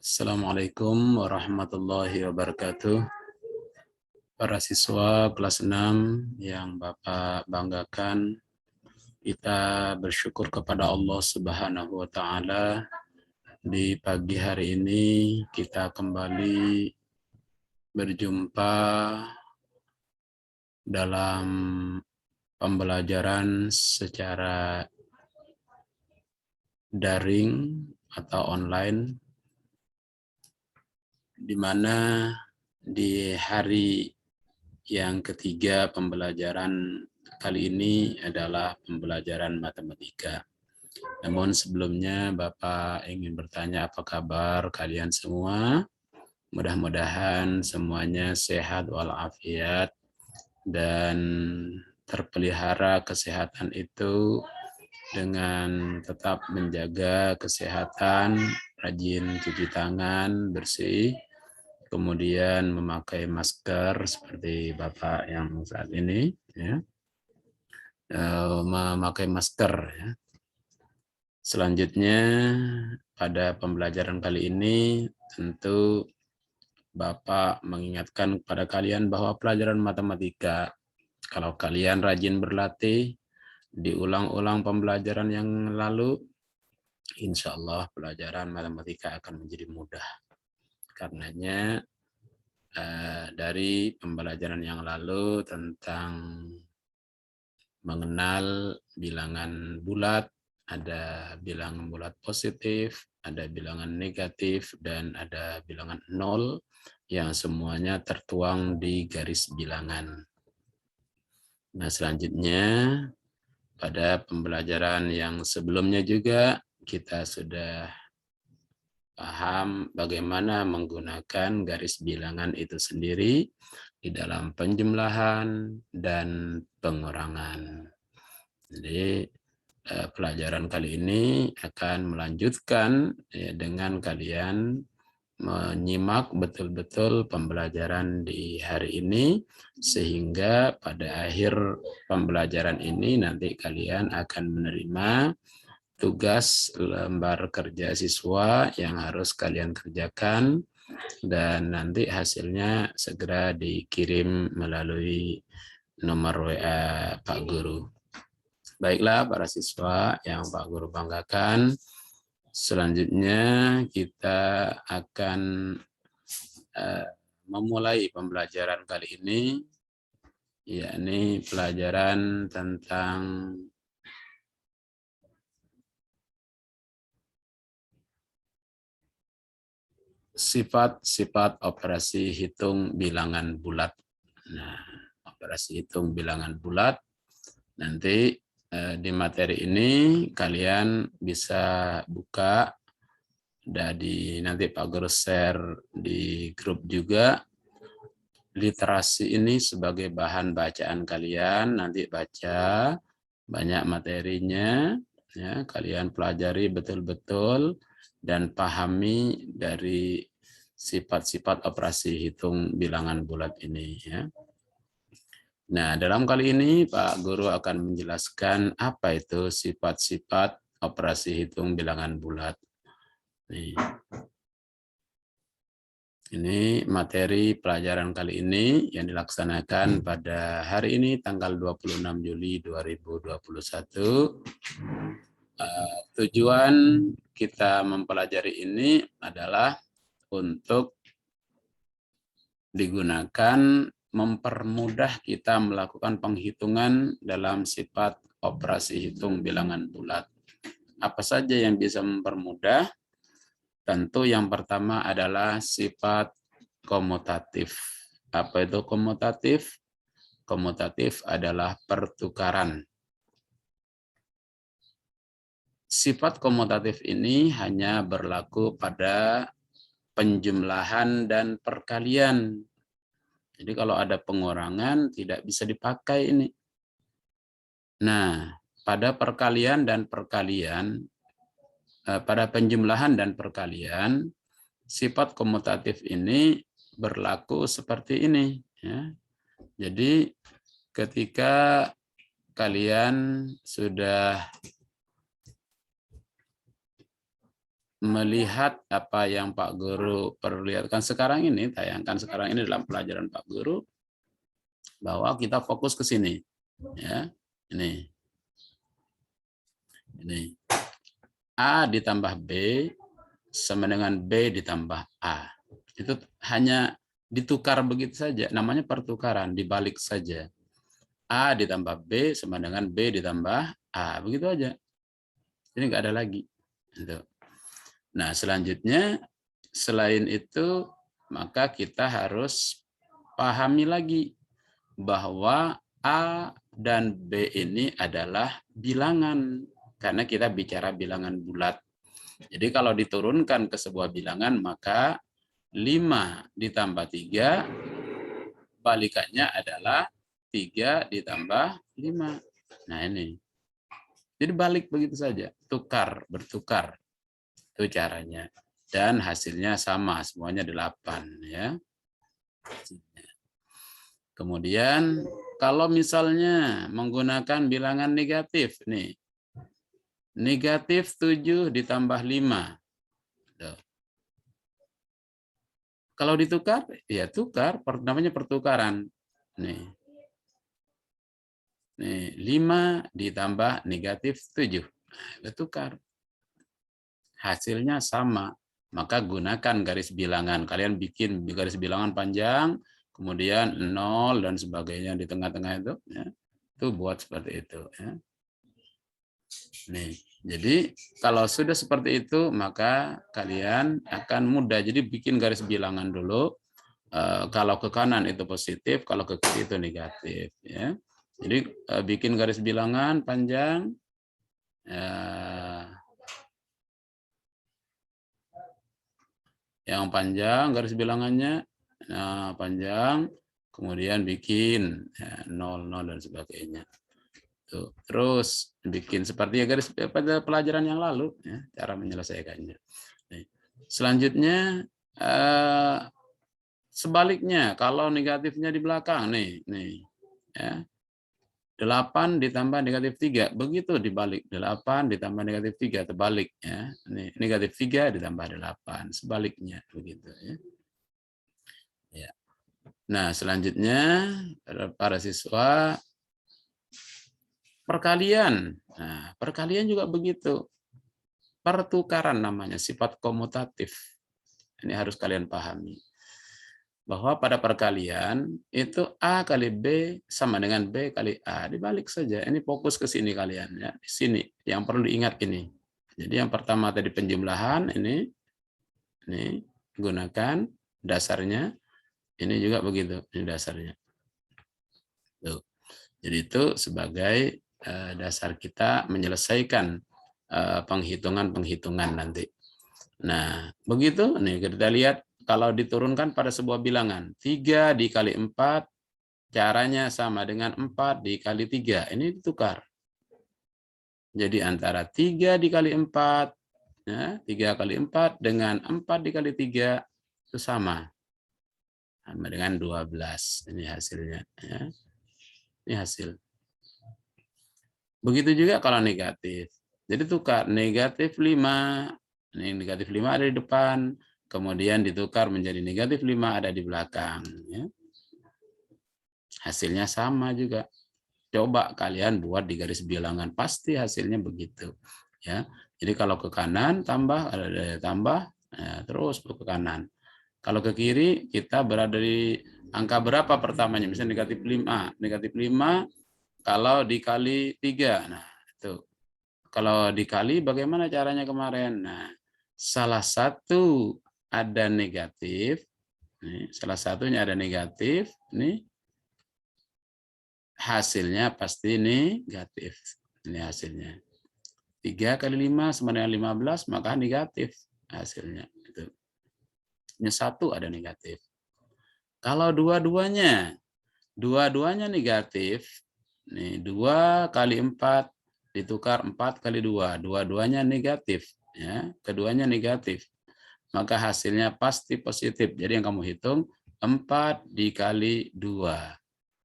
Assalamualaikum warahmatullahi wabarakatuh. Para siswa kelas 6 yang Bapak banggakan, kita bersyukur kepada Allah Subhanahu wa taala. Di pagi hari ini kita kembali berjumpa dalam pembelajaran secara daring atau online, di mana di hari yang ketiga pembelajaran kali ini adalah pembelajaran matematika. Namun sebelumnya Bapak ingin bertanya apa kabar kalian semua. Mudah-mudahan semuanya sehat walafiat dan terpelihara kesehatan itu dengan tetap menjaga kesehatan, rajin cuci tangan bersih, kemudian memakai masker seperti Bapak yang saat ini, ya, memakai masker. Ya. Selanjutnya pada pembelajaran kali ini tentu Bapak mengingatkan kepada kalian bahwa pelajaran matematika, kalau kalian rajin berlatih, diulang-ulang pembelajaran yang lalu, insya Allah pelajaran matematika akan menjadi mudah. Karenanya dari pembelajaran yang lalu tentang mengenal bilangan bulat, ada bilangan bulat positif, ada bilangan negatif, dan ada bilangan nol yang semuanya tertuang di garis bilangan. Nah, selanjutnya pada pembelajaran yang sebelumnya juga kita sudah paham bagaimana menggunakan garis bilangan itu sendiri di dalam penjumlahan dan pengurangan. Jadi pelajaran kali ini akan melanjutkan ya, dengan kalian menyimak betul-betul pembelajaran di hari ini, sehingga pada akhir pembelajaran ini nanti kalian akan menerima tugas lembar kerja siswa yang harus kalian kerjakan, dan nanti hasilnya segera dikirim melalui nomor WA Pak Guru. Baiklah para siswa yang Pak Guru banggakan, selanjutnya kita akan memulai pembelajaran kali ini, yakni pelajaran tentang sifat-sifat operasi hitung bilangan bulat. Nah, operasi hitung bilangan bulat nanti di materi ini kalian bisa buka nanti Pak Guru share di grup juga literasi ini sebagai bahan bacaan kalian. Nanti baca banyak materinya, ya, kalian pelajari betul-betul dan pahami dari sifat-sifat operasi hitung bilangan bulat ini, ya. Nah, dalam kali ini Pak Guru akan menjelaskan apa itu sifat-sifat operasi hitung bilangan bulat. Nih. Ini materi pelajaran kali ini yang dilaksanakan pada hari ini tanggal 26 Juli 2021. Tujuan kita mempelajari ini adalah untuk digunakan mempermudah kita melakukan penghitungan dalam sifat operasi hitung bilangan bulat. Apa saja yang bisa mempermudah? Tentu yang pertama adalah sifat komutatif. Apa itu komutatif? Komutatif adalah pertukaran. Sifat komutatif ini hanya berlaku pada penjumlahan dan perkalian. Jadi kalau ada pengurangan tidak bisa dipakai ini. Nah, pada perkalian dan perkalian, pada penjumlahan dan perkalian, sifat komutatif ini berlaku seperti ini. Ya. Jadi ketika kalian sudah melihat apa yang Pak Guru perlihatkan sekarang ini, tayangkan sekarang ini dalam pelajaran Pak Guru, bahwa kita fokus ke sini. Ya, ini. A ditambah B sama dengan B ditambah A. Itu hanya ditukar begitu saja, namanya pertukaran, dibalik saja. A ditambah B sama dengan B ditambah A, begitu aja. Ini nggak ada lagi. Nah, selanjutnya selain itu maka kita harus pahami lagi bahwa A dan B ini adalah bilangan karena kita bicara bilangan bulat. Jadi kalau diturunkan ke sebuah bilangan maka 5 ditambah 3 balikannya adalah 3 ditambah 5. Nah ini. Jadi balik begitu saja, bertukar. Itu caranya. Dan hasilnya sama, semuanya 8 ya. Kemudian kalau misalnya menggunakan bilangan negatif nih. Negatif 7 ditambah 5. Tuh. Kalau ditukar, ya tukar, namanya pertukaran. Nih. 5 ditambah negatif 7. Nah, tukar. Hasilnya sama. Maka gunakan garis bilangan. Kalian bikin garis bilangan panjang, kemudian 0 dan sebagainya di tengah-tengah itu. Ya. Itu buat seperti itu. Ya. Nih, jadi kalau sudah seperti itu, maka kalian akan mudah. Jadi bikin garis bilangan dulu. Kalau ke kanan itu positif, kalau ke kiri itu negatif. Ya. Jadi bikin garis bilangan panjang. Yang panjang garis bilangannya, panjang. Kemudian bikin 0, 0 dan sebagainya. Tuh. Terus bikin seperti garis pada pelajaran yang lalu, ya, cara menyelesaikannya. Selanjutnya sebaliknya, kalau negatifnya di belakang, nih, ya, 8 ditambah negatif 3, begitu dibalik, 8 ditambah negatif 3, terbalik, ya, nih, negatif 3 ditambah 8, sebaliknya, begitu, ya. Ya. Nah, selanjutnya para siswa perkalian. Nah, perkalian juga begitu. Pertukaran namanya, sifat komutatif. Ini harus kalian pahami. Bahwa pada perkalian itu A kali B sama dengan B kali A. Dibalik saja. Ini fokus ke sini kalian. Ya. Di sini. Yang perlu diingat ini. Jadi yang pertama tadi penjumlahan. Ini gunakan dasarnya. Ini juga begitu. Ini dasarnya. Tuh. Jadi itu sebagai dasar kita menyelesaikan penghitungan-penghitungan nanti. Nah, begitu. Nih kita lihat kalau diturunkan pada sebuah bilangan. 3 dikali 4, caranya sama dengan 4 dikali 3. Ini ditukar. Jadi antara 3 dikali 4, ya, 3 kali 4 dengan 4 dikali 3, itu sama. Sama dengan 12. Ini hasilnya. Ya. Ini hasil. Begitu juga kalau negatif. Jadi tukar negatif 5. Ini negatif 5 ada di depan. Kemudian ditukar menjadi negatif 5 ada di belakang. Ya. Hasilnya sama juga. Coba kalian buat di garis bilangan. Pasti hasilnya begitu. Ya. Jadi kalau ke kanan tambah, ada tambah, ya, terus ke kanan. Kalau ke kiri kita berada di angka berapa pertamanya? Misalnya negatif 5. Negatif 5 kalau dikali 3. Nah, itu. Kalau dikali bagaimana caranya kemarin? Nah, salah satu ada negatif. Nih, salah satunya ada negatif. Nih. Hasilnya pasti negatif. Ini hasilnya. 3 kali 5 sama dengan 15, maka negatif hasilnya. Itu. Ini 1 ada negatif. Kalau dua-duanya negatif, nih 2 kali 4 ditukar 4 kali 2, dua-duanya negatif, ya, keduanya negatif. Maka hasilnya pasti positif. Jadi yang kamu hitung 4 dikali 2.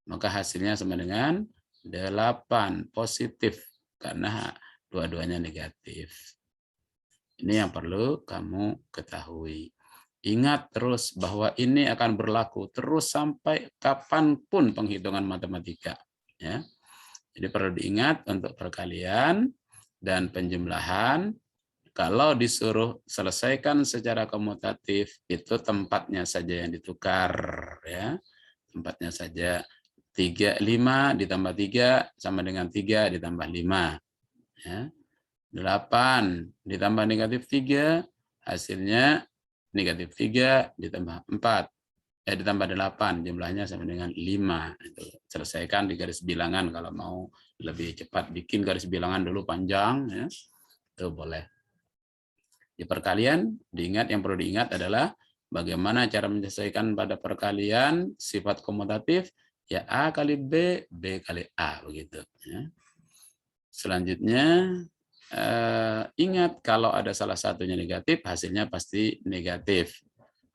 Maka hasilnya sama dengan 8 positif karena dua-duanya negatif. Ini yang perlu kamu ketahui. Ingat terus bahwa ini akan berlaku terus sampai kapanpun penghitungan matematika. Ya. Jadi perlu diingat untuk perkalian dan penjumlahan. Kalau disuruh selesaikan secara komutatif, itu tempatnya saja yang ditukar. Ya. Tempatnya saja. 5 ditambah 3 sama dengan 3 ditambah 5. Ya. 8 ditambah negatif 3, hasilnya negatif 3 ditambah 4. Ditambah 8, jumlahnya sama dengan 5. Itu. Selesaikan di garis bilangan kalau mau lebih cepat. Bikin garis bilangan dulu panjang. Ya. Itu boleh. Di perkalian, diingat yang perlu diingat adalah bagaimana cara menyelesaikan pada perkalian sifat komutatif, ya A kali B, B kali A. Begitu. Ya. Selanjutnya, ingat kalau ada salah satunya negatif, hasilnya pasti negatif.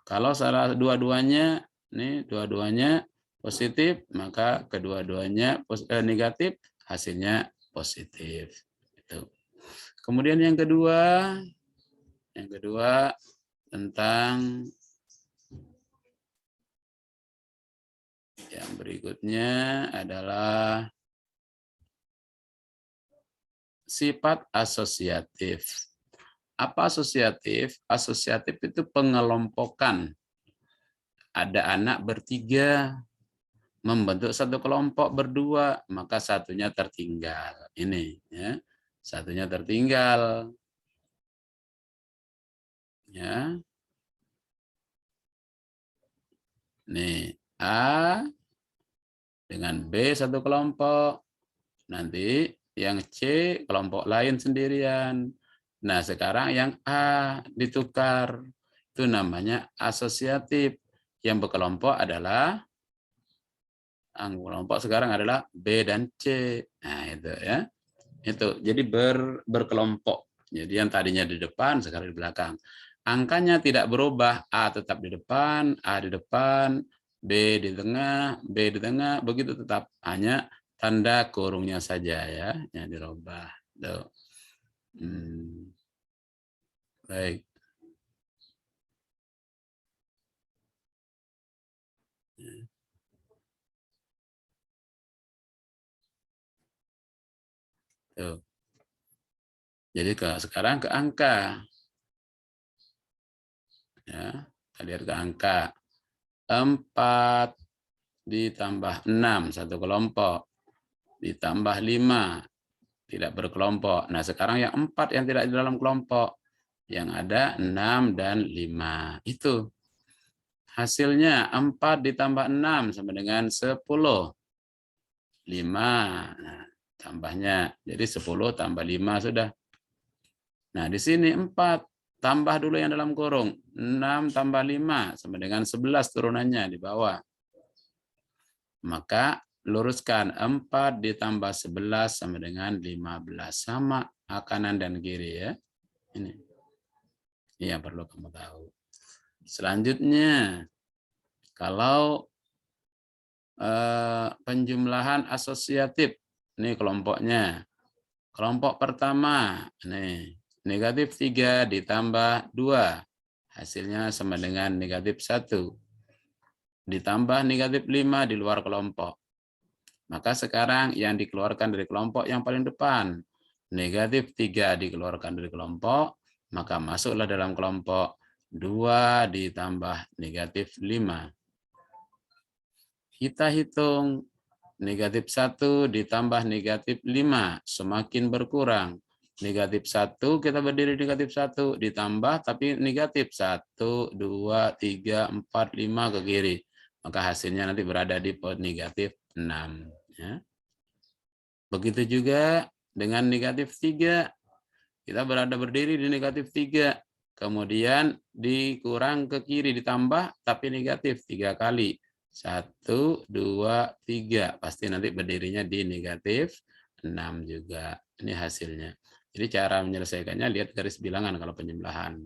Kalau salah dua-duanya, nih dua-duanya positif, maka kedua-duanya negatif, hasilnya positif. Itu. Kemudian yang kedua tentang yang berikutnya adalah sifat asosiatif. Apa asosiatif? Asosiatif itu pengelompokan. Ada anak bertiga, membentuk satu kelompok berdua, maka satunya tertinggal. Ini, ya, satunya tertinggal. Ya, nih A dengan B satu kelompok, nanti yang C kelompok lain sendirian. Nah, sekarang yang A ditukar. Itu namanya asosiatif. Yang berkelompok adalah kelompok sekarang adalah B dan C. Nah, itu ya. Itu. Jadi berkelompok. Jadi yang tadinya di depan sekarang di belakang. Angkanya tidak berubah, A tetap di depan, A di depan, B di tengah, B di tengah, begitu tetap. Hanya tanda kurungnya saja ya yang dirubah. Tuh. Baik. Tuh. Jadi sekarang ke angka. Ya, kita lihat ke angka. 4 ditambah 6, satu kelompok. Ditambah 5, tidak berkelompok. Nah, sekarang yang 4 yang tidak di dalam kelompok. Yang ada 6 dan 5. Itu. Hasilnya 4 ditambah 6 sama dengan 10. 5. Nah, tambahnya. Jadi 10 tambah 5 sudah. Nah, di sini 4. Tambah dulu yang dalam kurung. 6 tambah 5 sama dengan 11 turunannya di bawah. Maka luruskan 4 ditambah 11 sama dengan 15. Sama kanan dan kiri ya. Ini yang perlu kamu tahu. Selanjutnya, kalau penjumlahan asosiatif, ini kelompoknya. Kelompok pertama, nih negatif 3 ditambah 2. Hasilnya sama dengan negatif 1. Ditambah negatif 5 di luar kelompok. Maka sekarang yang dikeluarkan dari kelompok yang paling depan. Negatif 3 dikeluarkan dari kelompok, maka masuklah dalam kelompok 2 ditambah negatif 5. Kita hitung negatif 1 ditambah negatif 5, semakin berkurang. Negatif 1 kita berdiri negatif 1 ditambah tapi negatif 1, 2, 3, 4, 5 ke kiri. Maka hasilnya nanti berada di negatif 6. Ya. Begitu juga dengan negatif 3. Kita berada berdiri di negatif 3. Kemudian dikurang ke kiri ditambah tapi negatif 3 kali. 1, 2, 3. Pasti nanti berdirinya di negatif 6 juga. Ini hasilnya. Jadi cara menyelesaikannya lihat garis bilangan kalau penjumlahan.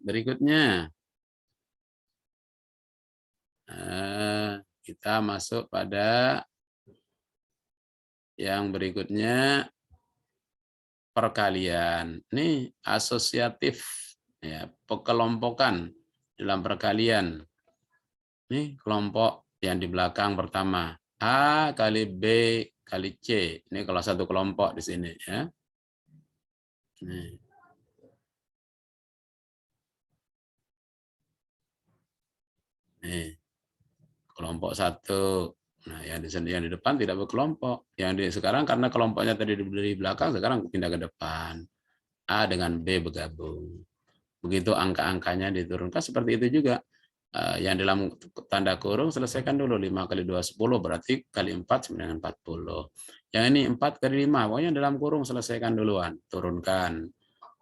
Berikutnya. Kita masuk pada yang berikutnya. perkalian. Ini asosiatif, ya, pekelompokan dalam perkalian. Ini kelompok yang di belakang pertama. A kali B kali C. Ini kalau satu kelompok di sini, ya. Nih, kelompok satu. Nah, yang di depan tidak berkelompok. Yang di sekarang karena kelompoknya tadi di belakang, sekarang pindah ke depan. A dengan B bergabung. Begitu angka-angkanya diturunkan seperti itu juga. Yang dalam tanda kurung selesaikan dulu 5 kali 2 10, berarti kali 4 sama dengan 40. Yang ini 4 kali 5, pokoknya dalam kurung selesaikan duluan, turunkan.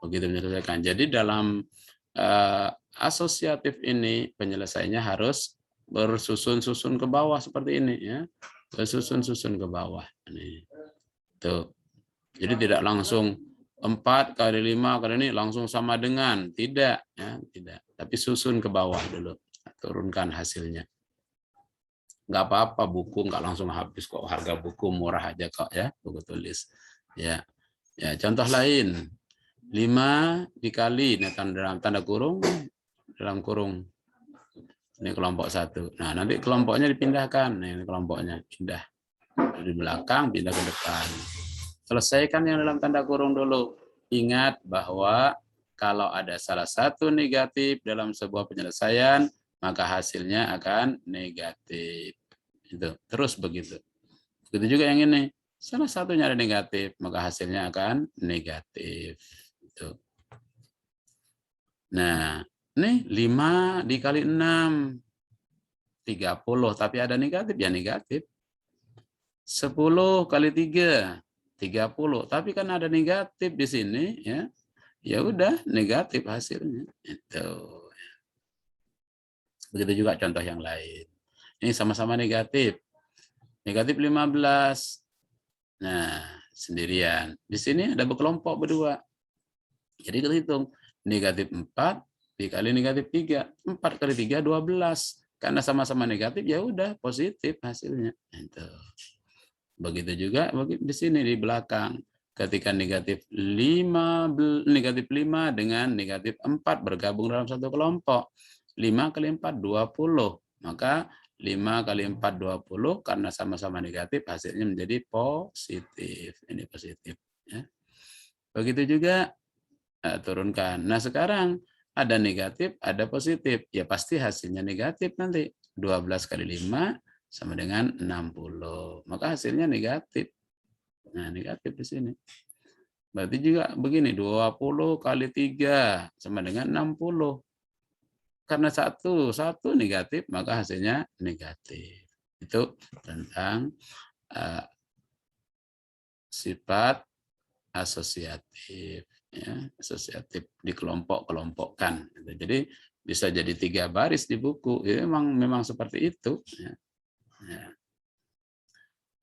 Begitu menyelesaikan. Jadi dalam asosiatif ini penyelesaiannya harus bersusun-susun ke bawah seperti ini, ya. Bersusun-susun ke bawah. Ini. Tuh. Jadi tidak langsung 4 kali 5 kali ini langsung sama dengan, tidak, ya, tidak. Tapi susun ke bawah dulu, turunkan hasilnya. Nggak apa-apa buku nggak langsung habis kok, harga buku murah aja kok, ya, buku tulis. Ya, ya, contoh lain, 5 dikali, nah, dalam tanda kurung, dalam kurung. Ini kelompok satu. Nah, nanti kelompoknya dipindahkan. Nah, ini kelompoknya pindah dari belakang pindah ke depan. Selesaikan yang dalam tanda kurung dulu. Ingat bahwa kalau ada salah satu negatif dalam sebuah penyelesaian, maka hasilnya akan negatif. Itu terus begitu. Begitu juga yang ini. Salah satunya ada negatif, maka hasilnya akan negatif. Itu. Nah, nih 5 dikali 6. 30, tapi ada negatif, ya negatif. 10 kali 3, 30. Tapi kan ada negatif di sini, ya. Ya udah, negatif hasilnya. Itu. Begitu juga contoh yang lain. Ini sama-sama negatif. Negatif 15. Nah, sendirian. Di sini ada berkelompok berdua. Jadi kita hitung. Negatif 4 dikali negatif 3. 4 kali 3, 12. Karena sama-sama negatif, ya udah positif hasilnya. Itu. Begitu juga di sini di belakang. Ketika negatif 5 dengan negatif 4 bergabung dalam satu kelompok. 5 kali 4, 20. Maka 5 kali 4, 20. Karena sama-sama negatif, hasilnya menjadi positif. Ini positif. Ya. Begitu juga turunkan. Nah, sekarang ada negatif, ada positif. Ya pasti hasilnya negatif nanti. 12 kali 5 sama dengan 60. Maka hasilnya negatif. Nah, negatif di sini. Berarti juga begini, 20 kali 3 sama dengan 60. Karena satu negatif, maka hasilnya negatif. Itu tentang sifat asosiatif. Ya, asosiatif dikelompok-kelompokkan. Jadi bisa jadi 3 baris di buku. Ya, memang seperti itu. Ya.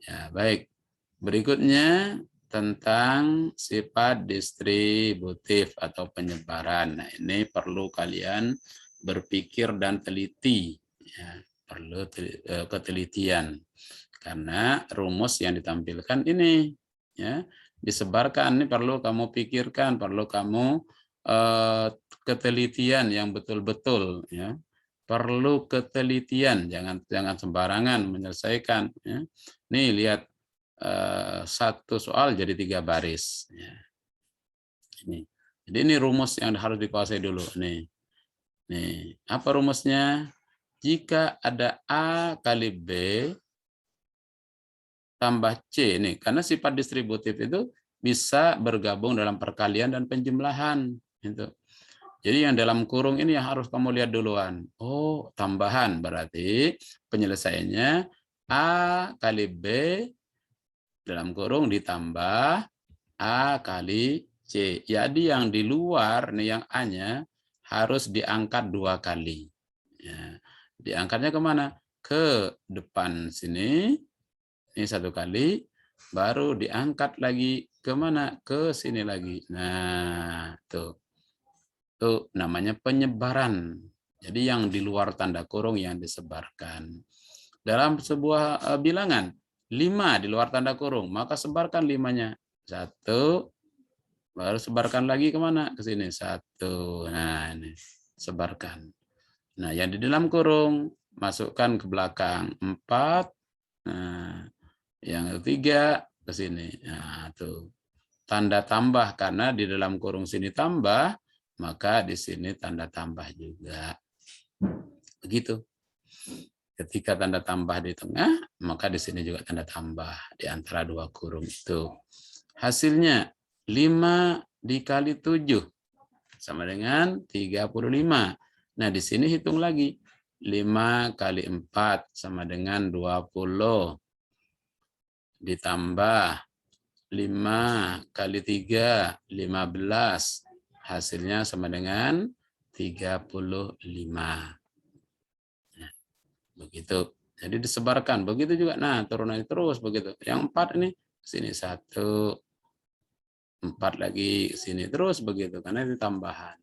Ya, baik. Berikutnya tentang sifat distributif atau penyebaran. Nah, ini perlu kalian berpikir dan teliti. Ya, perlu ketelitian. Karena rumus yang ditampilkan ini, ya, disebarkan, ini perlu kamu pikirkan, perlu kamu ketelitian yang betul-betul, ya. Perlu ketelitian, jangan sembarangan menyelesaikan, ya. Nih lihat, satu soal jadi 3 baris, ya. Ini. Jadi ini rumus yang harus dikuasai dulu nih. Nih, apa rumusnya? Jika ada A kali B tambah C nih, karena sifat distributif itu bisa bergabung dalam perkalian dan penjumlahan. Itu. Jadi yang dalam kurung ini yang harus kamu lihat duluan. Oh, tambahan berarti penyelesaiannya A kali B dalam kurung ditambah A kali C. Jadi yang di luar nih yang A-nya harus diangkat 2 kali. Ya. Diangkatnya kemana? Ke depan sini. Ini 1 kali. Baru diangkat lagi kemana? Ke sini lagi. Nah, tuh. Itu namanya penyebaran. Jadi yang di luar tanda kurung yang disebarkan. Dalam sebuah bilangan, 5 di luar tanda kurung, maka sebarkan 5-nya. 1, Baru sebarkan lagi kemana? Ke sini 1. Nah, ini sebarkan. Nah, yang di dalam kurung masukkan ke belakang 4. Nah, yang ketiga ke sini. Nah, tuh. Tanda tambah karena di dalam kurung sini tambah, maka di sini tanda tambah juga. Begitu. Ketika tanda tambah di tengah, maka di sini juga tanda tambah di antara 2 kurung itu. Hasilnya 5 dikali 7 sama dengan 35. Nah, di sini hitung lagi. 5 kali 4 sama dengan 20. Ditambah 5 kali 3, 15. Hasilnya sama dengan 35. Nah, begitu. Jadi disebarkan. Begitu juga. Nah, turunannya terus begitu. Yang 4 ini sini 1, 4 lagi sini terus begitu karena ini tambahan.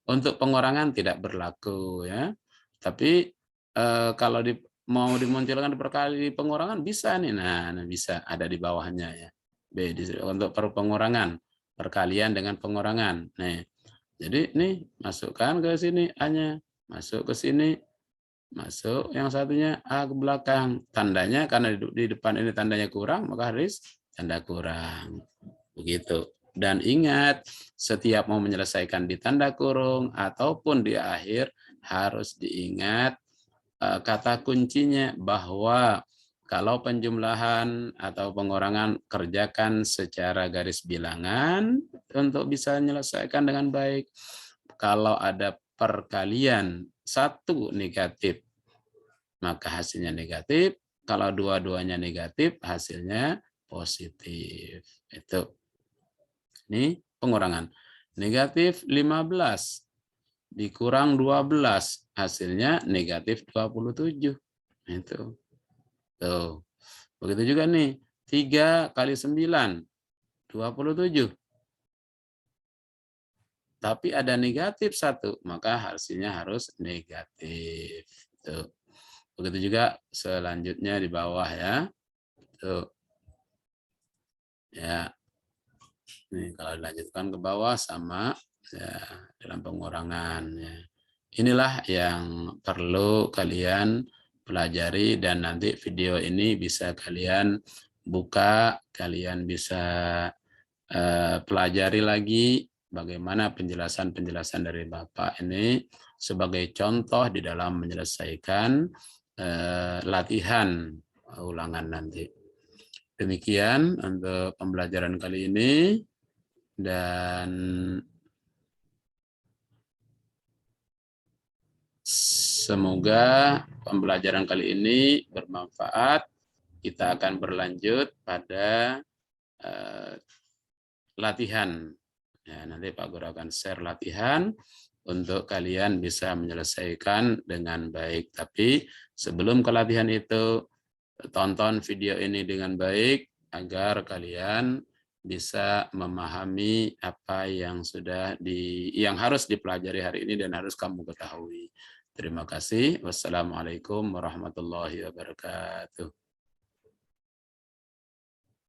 Untuk pengurangan tidak berlaku ya. Tapi kalau mau dimunculkan berkali pengurangan bisa nih. Nah, bisa ada di bawahnya ya. Untuk pengurangan perkalian dengan pengurangan. Nih. Jadi nih masukkan ke sini A-nya, masuk ke sini, masuk yang satunya A ke belakang. Tandanya karena di depan ini tandanya kurang, maka harus tanda kurang. Begitu. Dan ingat, setiap mau menyelesaikan di tanda kurung ataupun di akhir harus diingat kata kuncinya bahwa kalau penjumlahan atau pengurangan kerjakan secara garis bilangan untuk bisa menyelesaikan dengan baik. Kalau ada perkalian 1 negatif, maka hasilnya negatif. Kalau dua-duanya negatif, hasilnya positif. Itu. Ini pengurangan. Negatif 15 dikurang 12, hasilnya negatif 27. Itu. Tuh. Begitu juga nih, 3 kali 9, 27. Tapi ada negatif 1, maka hasilnya harus negatif. Tuh. Begitu juga selanjutnya di bawah ya. Tuh. Ya. Nih, kalau dilanjutkan ke bawah sama ya, dalam pengurangan. Ya. Inilah yang perlu kalian pelajari dan nanti video ini bisa kalian buka, kalian bisa pelajari lagi bagaimana penjelasan-penjelasan dari Bapak ini sebagai contoh di dalam menyelesaikan latihan ulangan nanti. Demikian untuk pembelajaran kali ini dan semoga pembelajaran kali ini bermanfaat. Kita akan berlanjut pada latihan. Ya, nanti Pak Guru akan share latihan untuk kalian bisa menyelesaikan dengan baik. Tapi sebelum ke latihan itu, tonton video ini dengan baik agar kalian bisa memahami apa yang yang harus dipelajari hari ini dan harus kamu ketahui. Terima kasih. Wassalamualaikum warahmatullahi wabarakatuh.